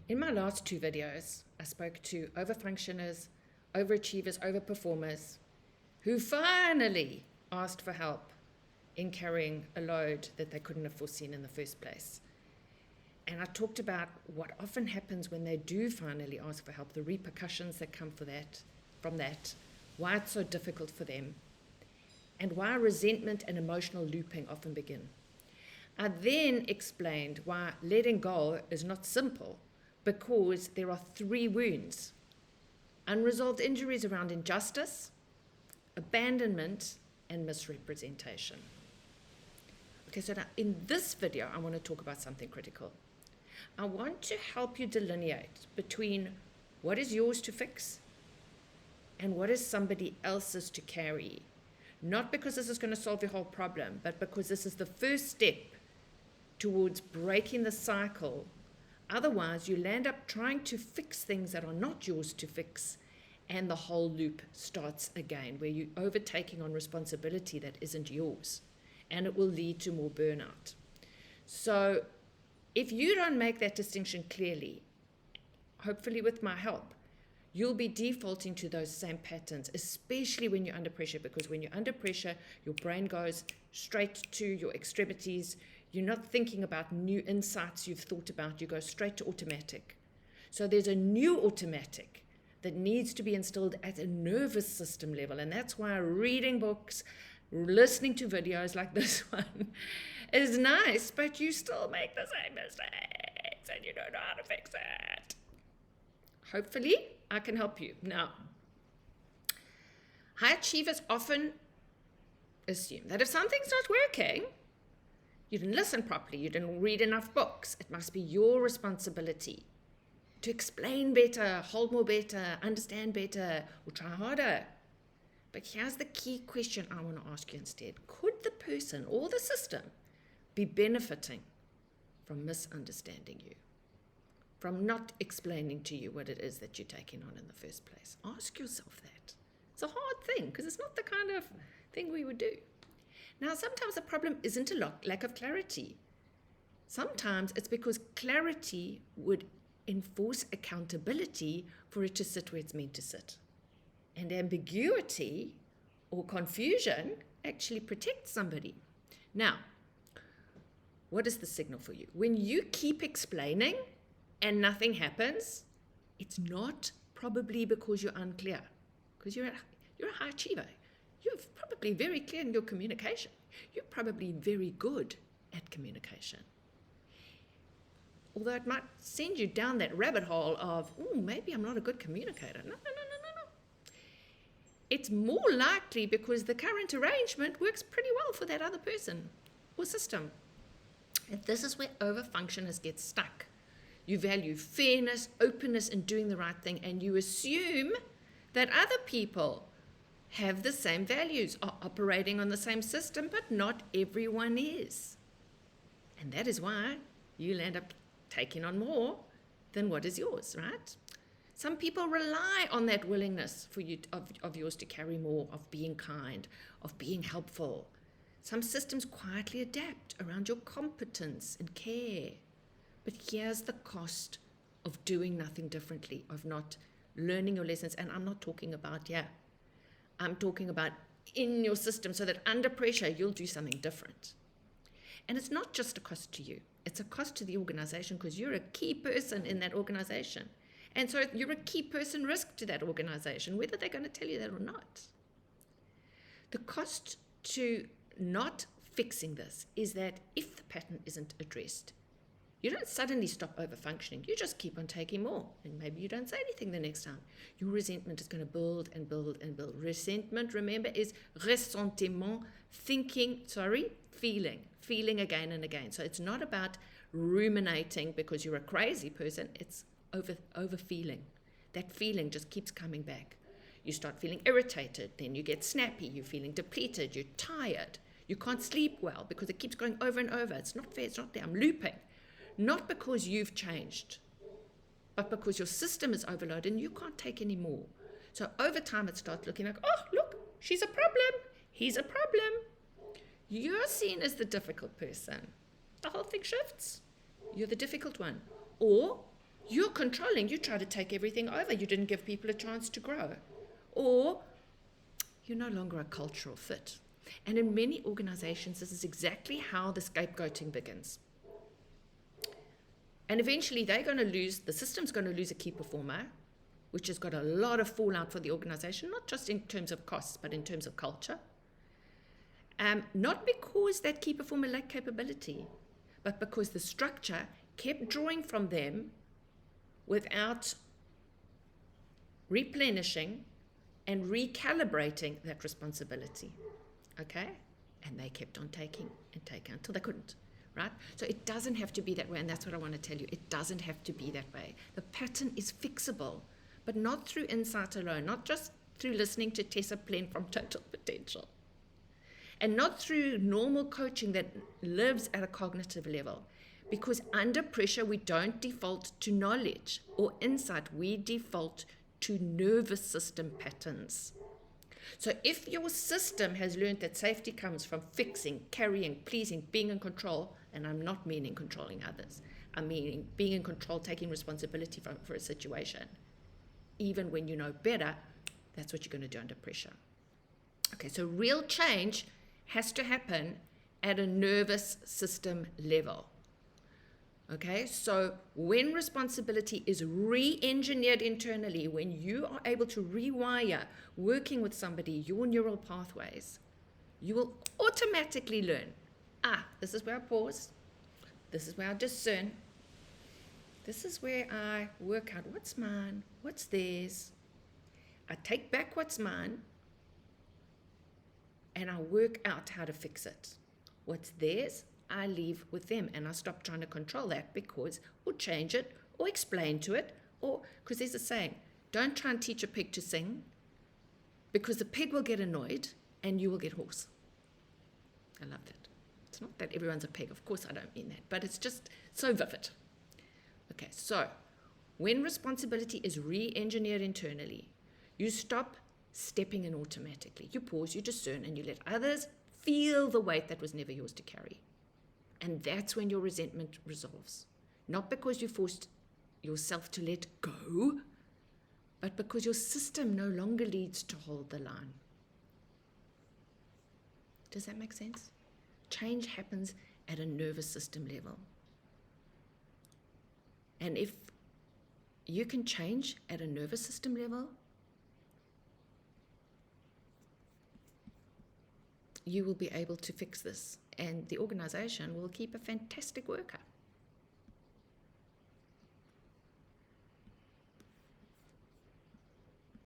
In my last two videos, I spoke to overfunctioners, overachievers, overperformers who finally asked for help in carrying a load that they couldn't have foreseen in the first place. And I talked about what often happens when they do finally ask for help, the repercussions that come from that, why it's so difficult for them, and why resentment and emotional looping often begin. I then explained why letting go is not simple, because there are three wounds: unresolved injuries around injustice, abandonment, and misrepresentation. Okay, so now in this video, I want to talk about something critical. I want to help you delineate between what is yours to fix and what is somebody else's to carry. Not because this is going to solve your whole problem, but because this is the first step towards breaking the cycle. Otherwise, you'll end up trying to fix things that are not yours to fix, and the whole loop starts again, where you're overtaking on responsibility that isn't yours, and it will lead to more burnout. So if you don't make that distinction clearly, hopefully with my help, you'll be defaulting to those same patterns, especially when you're under pressure, because when you're under pressure, your brain goes straight to your extremities. You're not thinking about new insights you've thought about. You go straight to automatic. So there's a new automatic that needs to be instilled at a nervous system level. And that's why reading books, listening to videos like this one is nice, but you still make the same mistakes and you don't know how to fix it. Hopefully, I can help you. Now, high achievers often assume that if something's not working, you didn't listen properly, you didn't read enough books, it must be your responsibility to explain better, hold more better, understand better, or try harder. But here's the key question I want to ask you instead. Could the person or the system be benefiting from misunderstanding you, from not explaining to you what it is that you're taking on in the first place? Ask yourself that. It's a hard thing because it's not the kind of thing we would do. Now, sometimes the problem isn't a lack of clarity. Sometimes it's because clarity would enforce accountability for it to sit where it's meant to sit. And ambiguity or confusion actually protects somebody. Now, what is the signal for you? When you keep explaining and nothing happens, it's not probably because you're unclear, because you're a high achiever. You're probably very clear in your communication. You're probably very good at communication. Although it might send you down that rabbit hole of, maybe I'm not a good communicator. No. It's more likely because the current arrangement works pretty well for that other person or system. And this is where overfunctioners get stuck. You value fairness, openness, and doing the right thing, and you assume that other people have the same values, are operating on the same system, but not everyone is. And that is why you'll end up taking on more than what is yours, right? Some people rely on that willingness for you of yours to carry more, of being kind, of being helpful. Some systems quietly adapt around your competence and care. But here's the cost of doing nothing differently, of not learning your lessons. And I'm not talking about, I'm talking about in your system, so that under pressure, you'll do something different. And it's not just a cost to you. It's a cost to the organization, because you're a key person in that organization. And so you're a key person risk to that organization, whether they're going to tell you that or not. The cost to not fixing this is that if the pattern isn't addressed, you don't suddenly stop overfunctioning. You just keep on taking more. And maybe you don't say anything the next time. Your resentment is going to build and build and build. Resentment, remember, is ressentiment, feeling again and again. So it's not about ruminating because you're a crazy person. It's over feeling. That feeling just keeps coming back. You start feeling irritated, then you get snappy, you're feeling depleted, you're tired, you can't sleep well because it keeps going over and over. It's not fair, it's not there, I'm looping. Not because you've changed, but because your system is overloaded and you can't take any more. So over time it starts looking like, oh, look, she's a problem, he's a problem. You're seen as the difficult person. The whole thing shifts. You're the difficult one. Or You're controlling. You try to take everything over. You didn't give people a chance to grow. Or you're no longer a cultural fit. And in many organizations, this is exactly how the scapegoating begins. And eventually they're going to lose, the system's going to lose a key performer, which has got a lot of fallout for the organization, not just in terms of costs, but in terms of culture. Not because that key performer lacked capability, but because the structure kept drawing from them without replenishing and recalibrating that responsibility. Okay? And they kept on taking and taking until they couldn't. Right? So it doesn't have to be that way, and that's what I want to tell you. It doesn't have to be that way. The pattern is fixable, but not through insight alone, not just through listening to Tessa Plen from Total Potential, and not through normal coaching that lives at a cognitive level. Because under pressure, we don't default to knowledge or insight. We default to nervous system patterns. So if your system has learned that safety comes from fixing, carrying, pleasing, being in control, and I'm not meaning controlling others, I mean being in control, taking responsibility for a situation, even when you know better, that's what you're going to do under pressure. Okay, so real change has to happen at a nervous system level. Okay, so when responsibility is re-engineered internally, when you are able to rewire working with somebody your neural pathways, you will automatically learn, this is where I pause, this is where I discern, this is where I work out what's mine, what's theirs. I take back what's mine and I work out how to fix it. What's theirs, I leave with them, and I stop trying to control that or change it, or explain to it, or, because there's a saying, don't try and teach a pig to sing, because the pig will get annoyed and you will get hoarse. I love that. It's not that everyone's a pig, of course I don't mean that, but it's just so vivid. Okay, so when responsibility is re-engineered internally, you stop stepping in automatically. You pause, you discern, and you let others feel the weight that was never yours to carry. And that's when your resentment resolves. Not because you forced yourself to let go, but because your system no longer leads to hold the line. Does that make sense? Change happens at a nervous system level. And if you can change at a nervous system level, you will be able to fix this, and the organization will keep a fantastic worker.